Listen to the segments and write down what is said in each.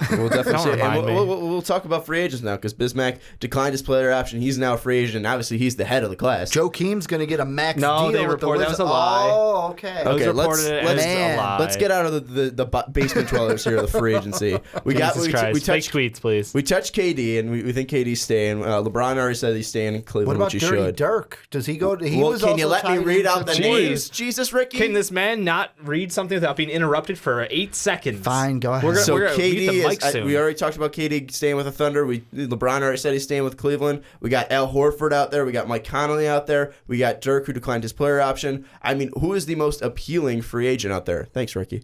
We'll definitely see. And remind we'll talk about free agents now because Bismack declined his player option. He's now a free agent, and obviously he's the head of the class. Joakim's going to get a max No, deal they with the reported that Wizards. was a lie. Oh, okay. It was Okay, reported as a lie. let's get out of the basement dwellers here of the free agency. We Jesus Christ. Fake tweets, please. We touched KD, and we think KD's staying. LeBron already said he's staying in What Cleveland, about which he Dirty should. Dirk? Does he go? He Well, was can you also let me tied read into out the the names? Jesus, Ricky. Can this man not read something without being interrupted for 8 seconds? Fine, go ahead. We're So gonna mute the KD mic soon. we already talked about KD staying with the Thunder. LeBron already said he's staying with Cleveland. We got Al Horford out there. We got Mike Conley out there. We got Dirk, who declined his player option. I mean, who is the most appealing free agent out there? Thanks, Ricky.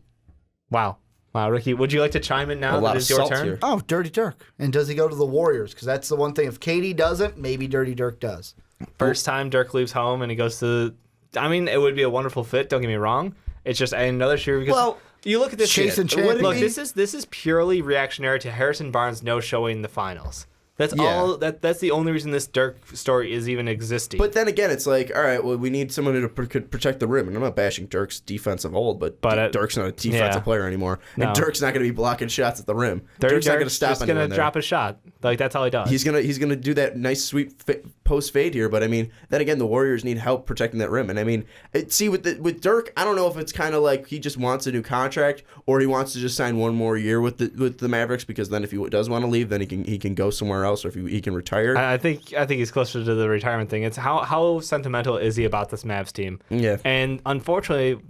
Wow, Ricky, would you like to chime in now A lot that of it's your salt turn? here. Oh, Dirty Dirk. And does he go to the Warriors? Because that's the one thing. If KD doesn't, maybe Dirty Dirk does. First time Dirk leaves home and he goes to... I mean, it would be a wonderful fit, don't get me wrong. It's just another shooter because... Well, you look at this Chase shit. and champion. Look, this is purely reactionary to Harrison Barnes no showing the finals. That's Yeah. all. That's the only reason this Dirk story is even existing. But then again, it's like, all right, well, we need someone who could protect the rim. And I'm not bashing Dirk's defensive hold, but Dirk's not a defensive player anymore. No. And Dirk's not going to be blocking shots at the rim. Dirk's not going to stop just anyone gonna there. drop a shot. Like that's all he does. He's gonna do that nice sweet post fade here, but I mean, then again, the Warriors need help protecting that rim, and I mean, with Dirk, I don't know if it's kind of like he just wants a new contract or he wants to just sign one more year with the Mavericks, because then if he does want to leave, then he can go somewhere else, or if he can retire. I think he's closer to the retirement thing. It's how sentimental is he about this Mavs team? Yeah, and unfortunately,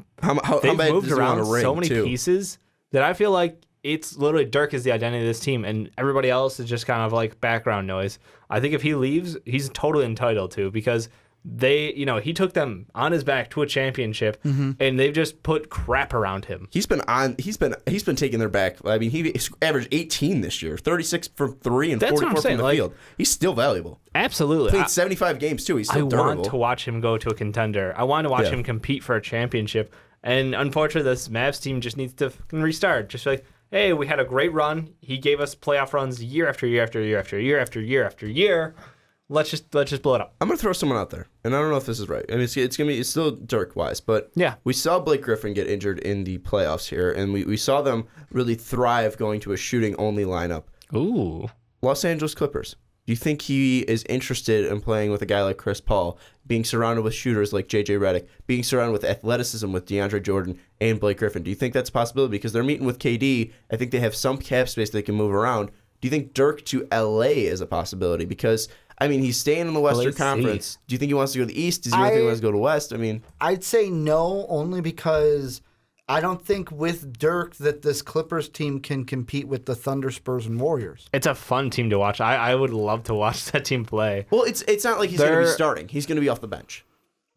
they've bad moved does he want around a ring, so many too? pieces that I feel like it's literally Dirk is the identity of this team, and everybody else is just kind of like background noise. I think if he leaves, he's totally entitled to, because he took them on his back to a championship, and they've just put crap around him. He's been taking their back. I mean, he averaged 18 this year, 36 from 3 and 44 from the field. He's still valuable. Absolutely. Played 75 games too. He's still durable. I want to watch him go to a contender. I want to watch him compete for a championship. And unfortunately, this Mavs team just needs to restart. Just like, hey, we had a great run. He gave us playoff runs year after year after year after year after year after year. Let's just blow it up. I'm gonna throw someone out there, and I don't know if this is right. I mean, it's still Dirk wise, but yeah, we saw Blake Griffin get injured in the playoffs here, and we saw them really thrive going to a shooting only lineup. Ooh, Los Angeles Clippers. Do you think he is interested in playing with a guy like Chris Paul, being surrounded with shooters like JJ Redick, being surrounded with athleticism with DeAndre Jordan and Blake Griffin? Do you think that's a possibility? Because they're meeting with KD. I think they have some cap space they can move around. Do you think Dirk to LA is a possibility? Because, I mean, he's staying in the Western Conference. Do you think he wants to go to the East? Does he think he wants to go to the West? I mean, I'd say no, only because I don't think with Dirk that this Clippers team can compete with the Thunder, Spurs, and Warriors. it's a fun team to watch. I would love to watch that team play. well, it's not like he's going to be starting. He's going to be off the bench.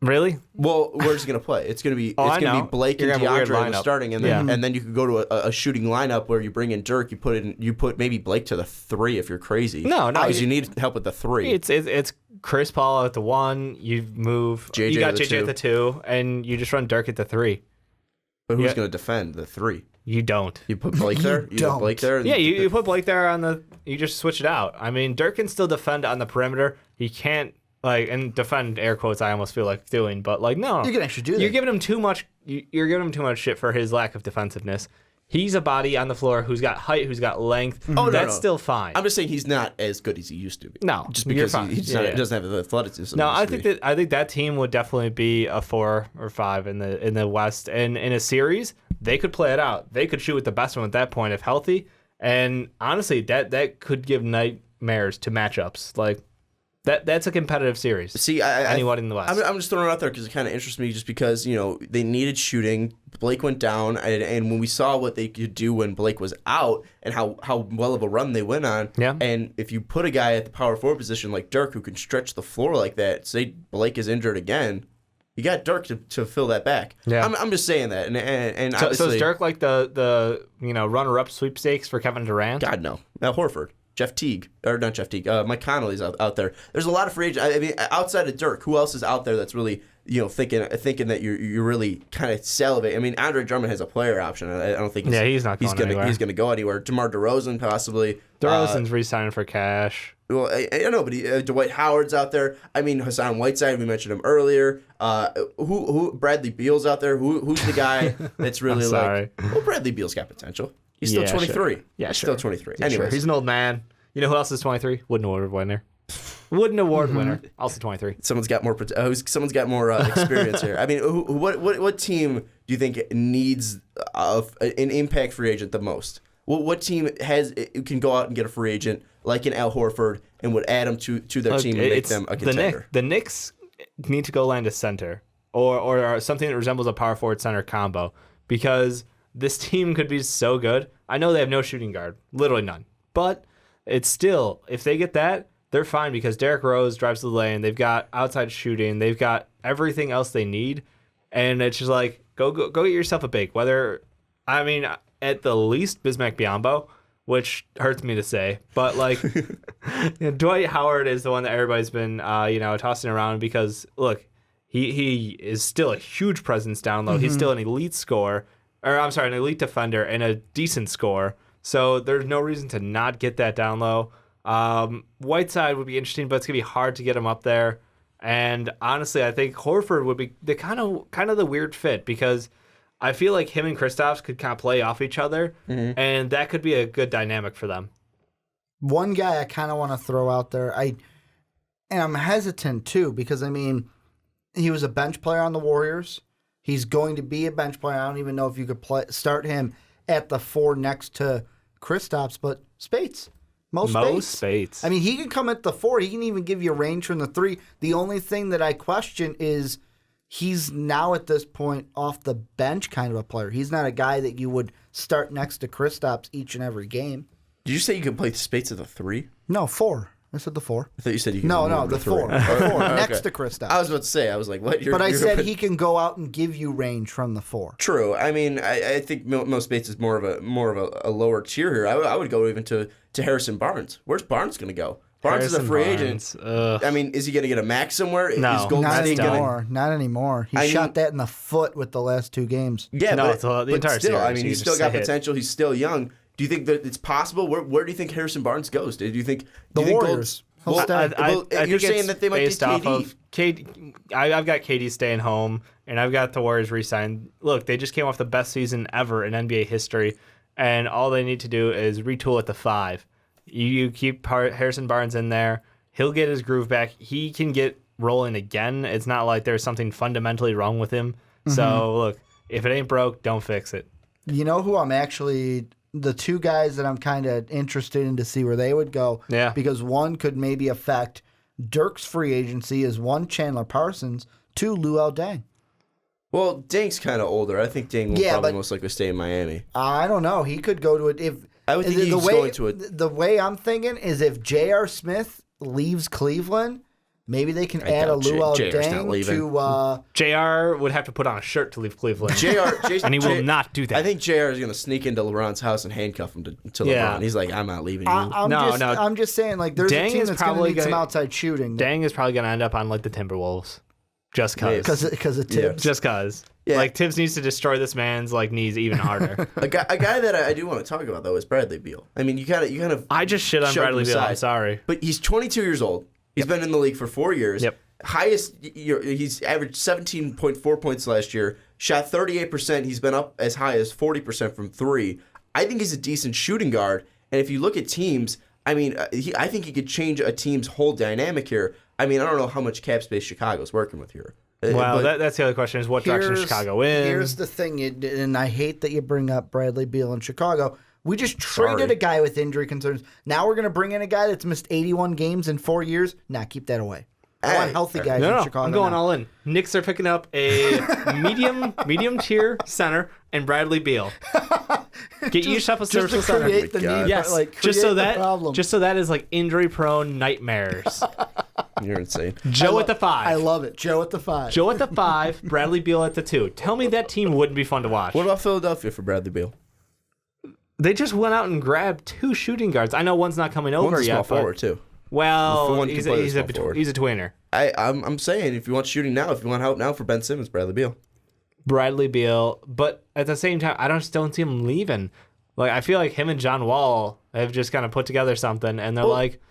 Really? Well, where's he going to play? It's going to be Blake You're and gonna have a weird DeAndre in the lineup. starting, and then you could go to a shooting lineup where you bring in Dirk. You put maybe Blake to the 3 if you're crazy. No, because you need help with the 3. It's Chris Paul at the 1. You move. JJ you got at the JJ 2. at the 2, and you just run Dirk at the 3. But who's going to defend the 3? You don't. You put Blake there. You put Blake there. Yeah, you put Blake there on the. You just switch it out. I mean, Dirk can still defend on the perimeter. He can't and defend air quotes. I almost feel like doing, but no, You can actually do that. You're giving him too much. You're giving him too much shit for his lack of defensiveness. He's a body on the floor who's got height, who's got length. Oh, that's still fine. I'm just saying he's not as good as he used to be. No, just you're because fine. he doesn't have the athleticism. No, I think that team would definitely be a 4 or 5 in the West, and in a series they could play it out. They could shoot with the best one at that point if healthy, and honestly, that could give nightmares to matchups like. That's a competitive series. See, anyone in the West. I'm just throwing it out there because it kind of interests me, just because they needed shooting. Blake went down, and when we saw what they could do when Blake was out, and how well of a run they went on. Yeah. And if you put a guy at the power forward position like Dirk, who can stretch the floor like that, say Blake is injured again, you got Dirk to fill that back. Yeah. I'm just saying that, and so is Dirk like the runner-up sweepstakes for Kevin Durant? God no, Horford. Mike Conley's out there. There's a lot of free agents. I mean, outside of Dirk, who else is out there that's really thinking that you're really kind of salivating? I mean, Andre Drummond has a player option. I don't think he's not going anywhere. He's going to go anywhere. DeMar DeRozan possibly. DeRozan's re-signing for cash. Well, I know, but Dwight Howard's out there. I mean, Hassan Whiteside, we mentioned him earlier. Who Bradley Beal's out there. Who's the guy that's really like? Well, Bradley Beal's got potential. He's still 23. Sure. Yeah, He's sure. still 23. Yeah, Anyways, sure. He's an old man. You know who else is 23? Wooden Award winner. Wooden Award winner. Also 23. someone's got more experience here. I mean, what team do you think needs an impact free agent the most? What team can go out and get a free agent like an Al Horford and would add him to their team and make them a contender? The Knicks need to go land a center or something that resembles a power forward center combo, because this team could be so good. I know they have no shooting guard, literally none, but it's still, if they get that, they're fine, because Derrick Rose drives to the lane. They've got outside shooting. They've got everything else they need, and it's just like go get yourself a big. At the least, Bismack Biyombo, which hurts me to say, but like Dwight Howard is the one that everybody's been tossing around, because look, he is still a huge presence down low. He's still an elite scorer, an elite defender and a decent scorer. So there's no reason to not get that down low. Whiteside would be interesting, but it's gonna be hard to get him up there. And honestly, I think Horford would be the kind of the weird fit, because I feel like him and Kristaps could kind of play off each other, and that could be a good dynamic for them. One guy I kind of want to throw out there, and I'm hesitant too, because he was a bench player on the Warriors. He's going to be a bench player. I don't even know if you could start him at the 4 next to Kristaps, but Spates. Mo Spates. He can come at the 4. He can even give you range from the 3. The only thing that I question is he's now at this point off the bench kind of a player. He's not a guy that you would start next to Kristaps each and every game. Did you say you could play Spates at the 3? No, 4. I said the 4. I thought you said you could. No, the 4. The 4 next to Kristaps. I was about to say, I was like, what? But I said he can go out and give you range from the 4. True. I think Mo Spates is more of a lower tier here. I would go even to Harrison Barnes. Where's Barnes going to go? Barnes is a free agent. Is he going to get a max somewhere? No, not anymore. He shot that in the foot with the last 2 games. Yeah, no, the entire series. He's still got potential. He's still young. Do you think that it's possible? Where do you think Harrison Barnes goes? Do you think the Warriors? You're saying that they might get KD. I've got KD staying home, and I've got the Warriors re-signed. Look, they just came off the best season ever in NBA history, and all they need to do is retool at the 5. You keep Harrison Barnes in there. He'll get his groove back. He can get rolling again. It's not like there's something fundamentally wrong with him. So, look, if it ain't broke, don't fix it. You know who I'm actually... The 2 guys that I'm kind of interested in to see where they would go. Yeah. Because one could maybe affect Dirk's free agency is 1, Chandler Parsons, 2, Luol Deng. Well, Deng's kind of older. I think Deng will probably most likely stay in Miami. I don't know. He could go to it. I would think he's going to it. The way I'm thinking is if J.R. Smith leaves Cleveland, maybe they can add a Luol Deng to... JR would have to put on a shirt to leave Cleveland. And he will not do that. I think JR is going to sneak into LeBron's house and handcuff him to LeBron. He's like, I'm not leaving you. I'm just saying, like, there's Deng a team that's going to need some outside shooting. Deng is probably going to end up on, like, the Timberwolves. Just because. Because of Tibbs. Just because. Yeah. Like, Tibbs needs to destroy this man's, like, knees even harder. a guy that I do want to talk about, though, is Bradley Beal. You kind of... I just shit on Bradley Beal. I'm sorry. But he's 22 years old. He's been in the league for 4 years. Yep. He's averaged 17.4 points last year. Shot 38%. He's been up as high as 40% from 3. I think he's a decent shooting guard. And if you look at teams, I think he could change a team's whole dynamic here. I don't know how much cap space Chicago's working with here. Well, that's the other question: is what direction is Chicago in? Here's the thing, and I hate that you bring up Bradley Beal in Chicago. We just traded a guy with injury concerns. Now we're going to bring in a guy that's missed 81 games in 4 years. Nah, keep that away. I want healthy guys in Chicago. I'm going all in. Knicks are picking up a medium tier center and Bradley Beal. Get yourself a serviceable center. Create the need, yes, just so that is like injury prone nightmares. You're insane. Joe at the 5. I love it. Joe at the 5. Joe at the 5. Bradley Beal at the 2. Tell me that team wouldn't be fun to watch. What about Philadelphia for Bradley Beal? They just went out and grabbed 2 shooting guards. I know one's not coming over yet. One's a small forward too. Well, he's a tweener. I'm saying if you want shooting now, if you want help now for Ben Simmons, Bradley Beal. But at the same time, I just don't see him leaving. Like, I feel like him and John Wall have just kind of put together something, and they're like,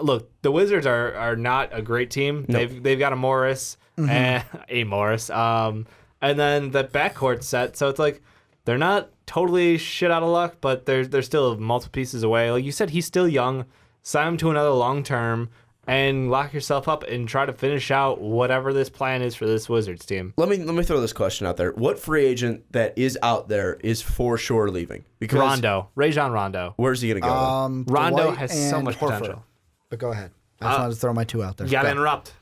look, the Wizards are not a great team. Nope. They've got a Morris, and then the backcourt set. So it's like, They're not totally shit out of luck, but they're still multiple pieces away. Like you said, he's still young. Sign him to another long term and lock yourself up and try to finish out whatever this plan is for this Wizards team. Let me throw this question out there. What free agent that is out there is for sure leaving? Because Rajon Rondo. Where's he going to go? Rondo Dwight has so and much Horford. potential. But go ahead. I just wanted to throw my 2 out there. You got to Go. interrupt.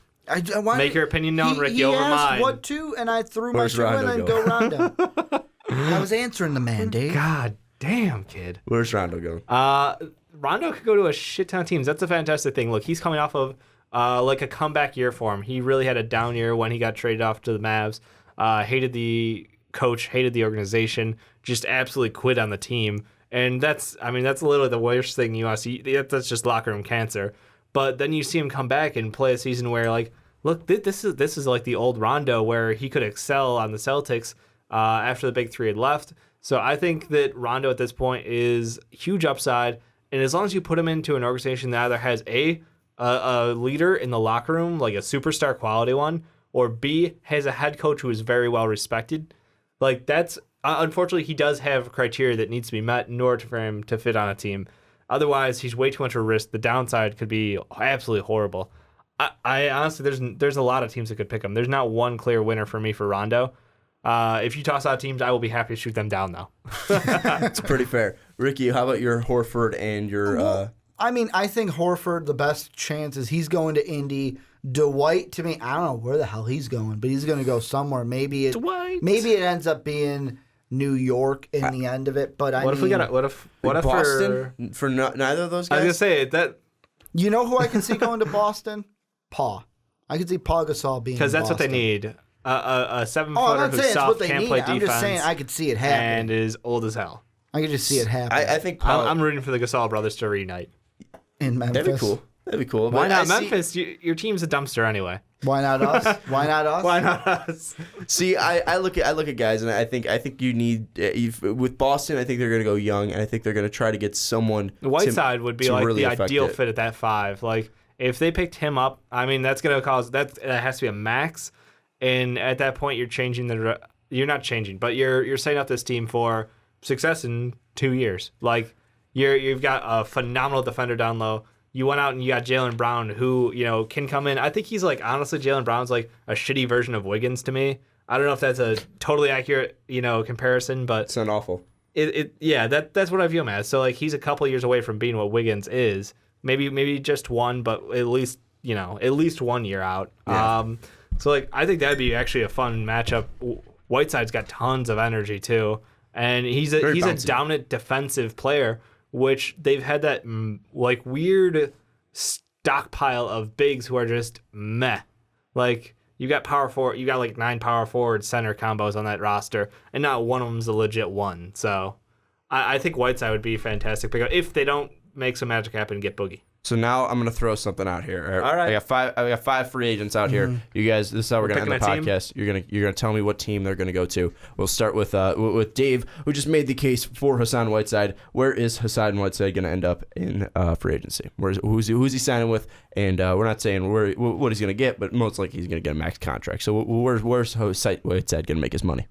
Why Make your opinion known, Ricky, he over asked mine. what 2, and I threw Where's my 2 in Rondo and going? go Rondo. I was answering the man, Dave. God damn, kid. Where's Rondo going? Rondo could go to a shit ton of teams. That's a fantastic thing. Look, he's coming off of like a comeback year for him. He really had a down year when he got traded off to the Mavs. Hated the coach, hated the organization, just absolutely quit on the team. And that's literally the worst thing you want to see. That's just locker room cancer. But then you see him come back and play a season where, like, look, this is like the old Rondo where he could excel on the Celtics after the big three had left. So I think that Rondo at this point is huge upside. And as long as you put him into an organization that either has a leader in the locker room, like a superstar quality one, or B, has a head coach who is very well respected, like that's unfortunately he does have criteria that needs to be met in order for him to fit on a team. Otherwise, he's way too much of a risk. The downside could be absolutely horrible. I honestly, there's a lot of teams that could pick him. There's not one clear winner for me for Rondo. If you toss out teams, I will be happy to shoot them down, though. It's pretty fair. Ricky, how about your Horford and your... I think Horford, the best chance is he's going to Indy. Dwight, to me, I don't know where the hell he's going, but he's going to go somewhere. Maybe it ends up being New York in the end of it. But what if Boston for neither of those guys? I was gonna say that. You know who I can see going to Boston? Paul. I can see Paul Gasol being because that's Boston. what they need. A 7-footer I'm not who's saying it's soft, what they can't need. play defense. I'm just saying I could see it happen. And is old as hell. I could just see it happen. I think Paul, I'm rooting for the Gasol brothers to reunite. In Memphis. That'd be cool. That'd be cool. Why But not Memphis? Your team's a dumpster anyway. Why not us? Why not us? Why not us? See, I look at guys, and I think you need with Boston. I think they're going to go young, and I think they're going to try to get someone. Whiteside would be like really the affect ideal it. fit at that 5. Like if they picked him up, I mean that's going to cause that has to be a max, and at that point you're changing you're not changing, but you're setting up this team for success in 2 years. Like you've got a phenomenal defender down low. You went out and you got Jaylen Brown, who, can come in. I think he's like, honestly, Jaylen Brown's like a shitty version of Wiggins to me. I don't know if that's a totally accurate, comparison, but It's not awful. That's what I view him as. So like he's a couple years away from being what Wiggins is. Maybe just one, but at least 1 year out. Yeah. So like I think that'd be actually a fun matchup. Whiteside's got tons of energy too, and he's a dominant defensive player, which they've had that like weird stockpile of bigs who are just meh. Like you got like 9 power forward center combos on that roster, and not one of them's a legit one. So I think Whiteside would be fantastic pickup if they don't make some magic happen and get Boogie. So now I'm gonna throw something out here. All right. I got 5 free agents out here. You guys, this is how we're gonna end the picking a team? podcast. You're gonna tell me what team they're gonna go to. We'll start with Dave, who just made the case for Hassan Whiteside. Where is Hassan Whiteside gonna end up in free agency? Who's he signing with? And we're not saying what he's gonna get, but most likely he's gonna get a max contract. So where's Whiteside gonna make his money?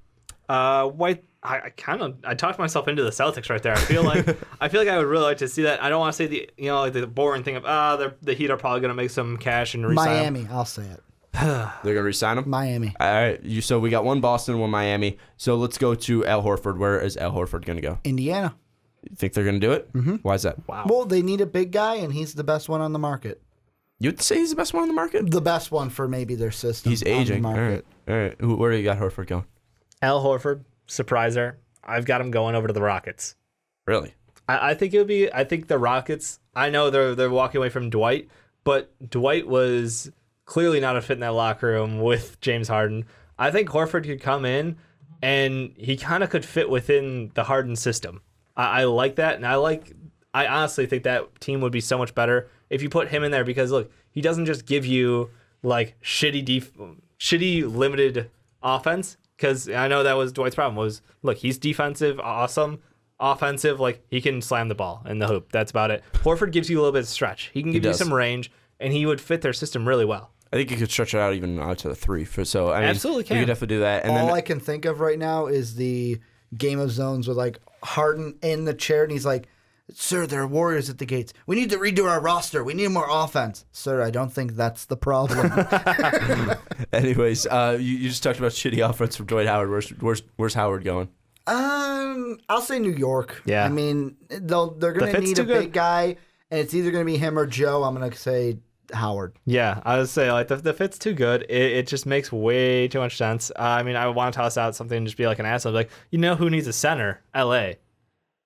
I talked myself into the Celtics right there. I feel like I would really like to see that. I don't want to say the boring thing of the Heat are probably going to make some cash and resign Miami, I'll say it. They're gonna resign him. Miami. All right. So we got one Boston, one Miami. So let's go to Al Horford. Where is Al Horford gonna go? Indiana. You think they're gonna do it? Mm-hmm. Why is that? Wow. Well, they need a big guy, and he's the best one on the market. You'd say he's the best one on the market? The best one for maybe their system. He's on the aging. All market. right. Where do you got Horford going? Al Horford, surpriser. I've got him going over to the Rockets. Really? I think I think the Rockets. I know they're walking away from Dwight, but Dwight was clearly not a fit in that locker room with James Harden. I think Horford could come in, and he kind of could fit within the Harden system. I like that, and I honestly think that team would be so much better if you put him in there, because look, he doesn't just give you like shitty limited offense. Because I know that was Dwight's problem was, look, he's defensive, awesome, offensive, like he can slam the ball in the hoop. That's about it. Horford gives you a little bit of stretch. He can give you some range, and he would fit their system really well. I think you could stretch it out even out to the 3. So I mean, Absolutely can. You could definitely do that. And All then I can think of right now is the Game of Zones with like Harden in the chair, and he's like, "Sir, there are Warriors at the gates. We need to redo our roster. We need more offense." Sir, I don't think that's the problem. Anyways, you just talked about shitty offense from Dwight Howard. Where's Howard going? I'll say New York. Yeah. I mean, they're going to need a big guy, and it's either going to be him or Joe. I'm going to say Howard. Yeah, I would say like the fit's too good. It just makes way too much sense. I mean, I want to toss out something and just be like an asshole. Like, you know who needs a center? L.A.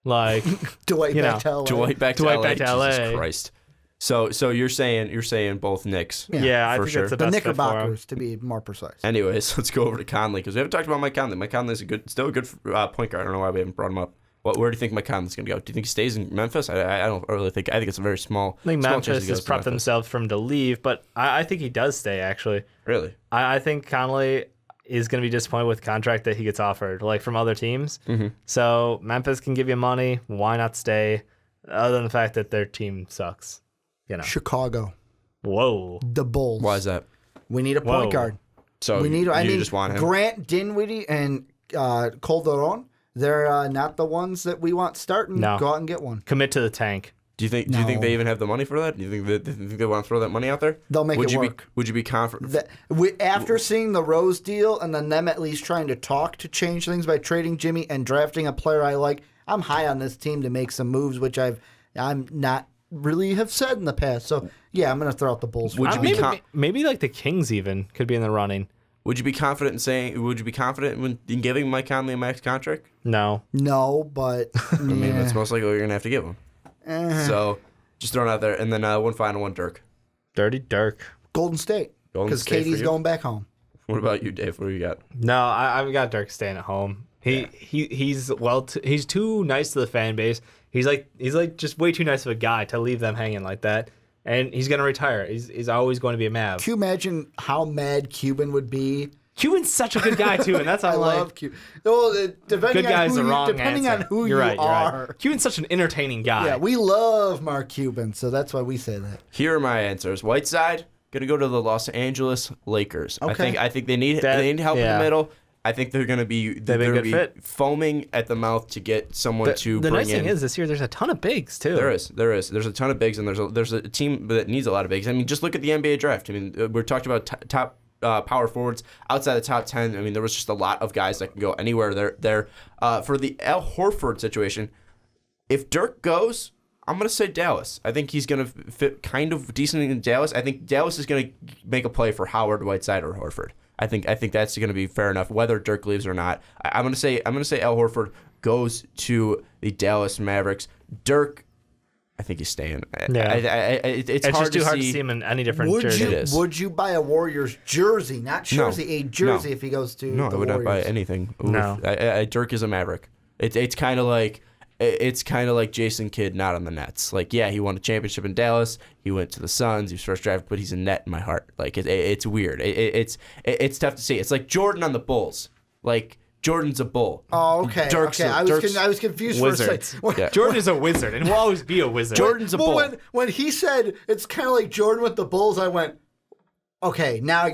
Like Dwight back to LA. Dwight back to LA. Jesus Christ. So you're saying both Knicks? Yeah, I for think sure. that's the The best fit for him. Knickerbockers, to be more precise. Anyways, let's go over to Conley because we haven't talked about Mike Conley. Mike Conley's still a good point guard. I don't know why we haven't brought him up. Where do you think Mike Conley's going to go? Do you think he stays in Memphis? I don't really think. I think it's a very small. I think small Memphis chance he has goes to prepped Memphis. themselves for him to leave, but I think he does stay, actually. Really? I think Conley is going to be disappointed with the contract that he gets offered, like from other teams. Mm-hmm. So Memphis can give you money. Why not stay? Other than the fact that their team sucks. You know. Chicago. Whoa. The Bulls. Why is that? We need a point Whoa. guard. So We need. you just want him? Grant Dinwiddie and Calderon. They're not the ones that we want starting. No. Go out and get one. Commit to the tank. Do you think they even have the money for that? Do you think they want to throw that money out there? They'll make it work. Would you be confident? After seeing the Rose deal and then them at least trying to talk to change things by trading Jimmy and drafting a player I like, I'm high on this team to make some moves, which I'm not really have said in the past. So yeah, I'm going to throw out the Bulls. Would you be maybe like the Kings even could be in the running. Would you be confident in saying? Would you be confident in giving Mike Conley a max contract? No. No, but I mean, that's most likely what you're gonna have to give him. So just throwing it out there, and then one final one, Dirk. Dirty Dirk. Golden State, because State for Katie's you? going back home. What about you, Dave? What do you got? No, I've got Dirk staying at home. He's too nice to the fan base. He's like just way too nice of a guy to leave them hanging like that. And he's gonna retire. He's always going to be a Mav. Can you imagine how mad Cuban would be? Cuban's such a good guy too, and that's how I love Cuban. Well, good guy's the wrong depending answer. on who You're you right, are. Right. Cuban's such an entertaining guy. Yeah, we love Mark Cuban, so that's why we say that. Here are my answers. Whiteside gonna go to the Los Angeles Lakers. Okay. I think they need help in the middle. I think they're gonna be foaming at the mouth to get someone to the bring nice thing is this year there's a ton of bigs too. There is. There's a ton of bigs, and there's a team that needs a lot of bigs. I mean, just look at the NBA draft. I mean, we're talking about top power forwards outside the top 10. I mean, there was just a lot of guys that can go anywhere. There. For the Al Horford situation, if Dirk goes, I'm gonna say Dallas. I think he's gonna fit kind of decent in Dallas. I think Dallas is gonna make a play for Howard, Whiteside, or Horford. I think that's going to be fair enough, whether Dirk leaves or not. I'm going to say Al Horford goes to the Dallas Mavericks. Dirk, I think he's staying. Yeah. It's hard just too hard to see see him in any different jersey. Would you buy a Warriors jersey, not jersey, a jersey if he goes to No, the I would Warriors? not buy anything. No. Dirk is a Maverick. It's kind of like Jason Kidd not on the Nets. Like, yeah, he won a championship in Dallas. He went to the Suns. He was first drafted, but he's a net in my heart. Like, it's weird. It's tough to see. It's like Jordan on the Bulls. Like, Jordan's a Bull. Oh, okay. I was confused Wizards. for a second. Yeah. Jordan is a wizard and will always be a wizard. Jordan's a Bull. When he said it's kind of like Jordan with the Bulls, I went, okay, now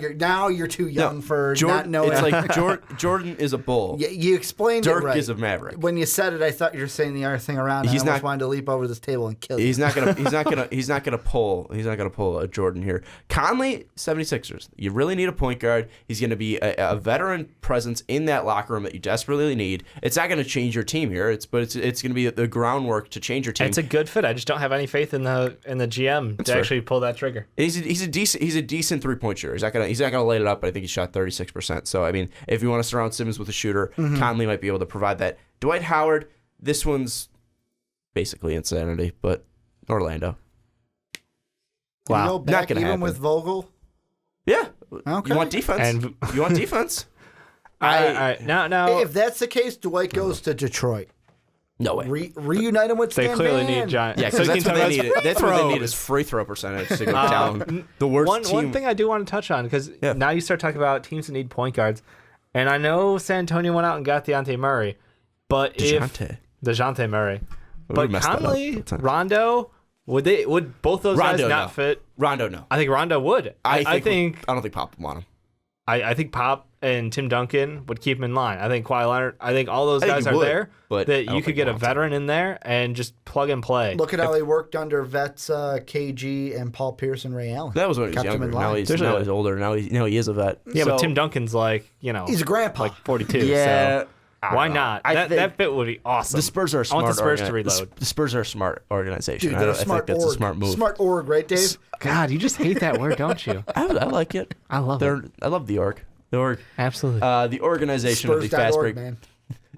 you're too young for Jordan, not knowing. It's like Jordan is a Bull. Yeah, you explained Dirk it right. is a Maverick. When you said it, I thought you were saying the other thing around. And I almost wanted to leap over this table and kill you. He's not gonna pull a Jordan here. Conley, 76ers. You really need a point guard. He's gonna be a veteran presence in that locker room that you desperately need. It's not gonna change your team here. It's gonna be the groundwork to change your team. It's a good fit. I just don't have any faith in the GM to actually pull that trigger. He's a decent 3-point shooter. He's not gonna light it up, but I think he shot 36%. So I mean, if you want to surround Simmons with a shooter, Conley might be able to provide that. Dwight Howard, this one's basically insanity, but Orlando. Wow, you go back not gonna even happen. with Vogel. Yeah. Okay. You want defense? You want defense? Now, If that's the case, Dwight goes to Detroit. No way. Reunite him with they Stan clearly Van. need Giant. Yeah, because that's what they need. That's what they need is free throw percentage to go down. The worst team. One thing I do want to touch on, because now you start talking about teams that need point guards, and I know San Antonio went out and got Dejounte Murray, but Dejounte Murray, but Conley, Rondo, would both those guys not fit? Rondo, no. I think Rondo would. I don't think Pop would want him. I think Pop and Tim Duncan would keep him in line. I think Kawhi Leonard, I think all those guys are would, there, but that you could get a veteran in there and just plug and play. Look at how he worked under vets KG and Paul Pierce and Ray Allen. That was when he was Kept him younger. in line. Now he's older. Now he is a vet. Yeah, So- but Tim Duncan's like, He's a grandpa. like 42. Yeah. So why not? That fit would be awesome. The Spurs are a smart. I want the Spurs to reload. The Spurs are a smart organization. Dude, I they're a think smart that's org. a smart move. Smart org, right, Dave? God, you just hate that word, don't you? I like it. I love it. I love the org. The org. Absolutely. The organization of the Fast Spurs.org, Break. man.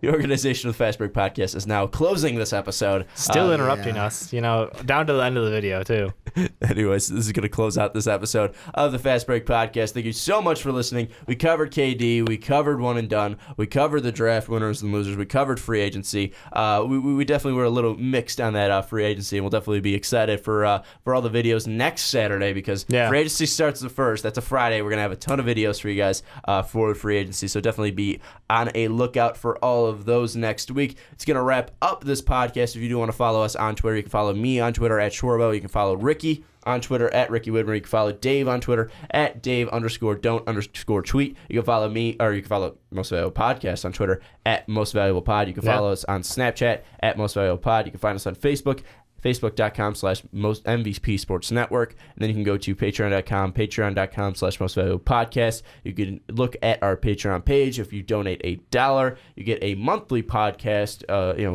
The organization of the Fast Break podcast is now closing this episode. Still interrupting us, down to the end of the video, too. Anyways, this is going to close out this episode of the Fast Break podcast. Thank you so much for listening. We covered KD. We covered one and done. We covered the draft winners and losers. We covered free agency. We definitely were a little mixed on that free agency, and we'll definitely be excited for all the videos next Saturday because free agency starts the 1st. That's a Friday. We're going to have a ton of videos for you guys for free agency, so definitely be on a lookout for all of those next week. It's going to wrap up this podcast. If you do want to follow us on Twitter, you can follow me on Twitter at Schwarbo. You can follow Ricky on Twitter at Ricky Widmer. You can follow Dave on Twitter at Dave_don't_tweet. You can follow me, or you can follow Most Valuable Podcast on Twitter at Most Valuable Pod. You can follow us on Snapchat at Most Valuable Pod. You can find us on Facebook, facebook.com/MVP Sports Network. And then you can go to patreon.com/most valuable podcast. You can look at our Patreon page. If you donate $1, you get a monthly podcast.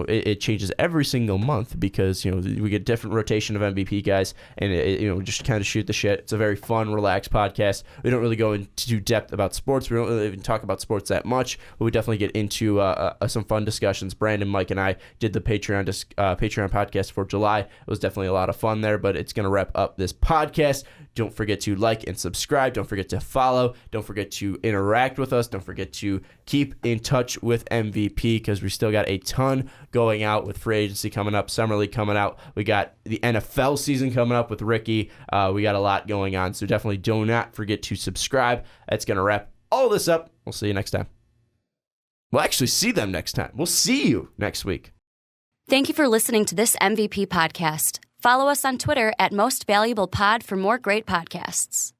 It changes every single month because, we get different rotation of MVP guys and just kind of shoot the shit. It's a very fun, relaxed podcast. We don't really go into depth about sports. We don't really even talk about sports that much, but we definitely get into some fun discussions. Brandon, Mike, and I did the Patreon podcast for July. It was definitely a lot of fun there, but it's going to wrap up this podcast. Don't forget to like and subscribe. Don't forget to follow. Don't forget to interact with us. Don't forget to keep in touch with MVP because we still got a ton going out with free agency coming up, summer league coming out. We got the NFL season coming up with Ricky. We got a lot going on, so definitely do not forget to subscribe. That's going to wrap all this up. We'll see you next time. We'll actually see them next time. We'll see you next week. Thank you for listening to this MVP podcast. Follow us on Twitter at Most Valuable Pod for more great podcasts.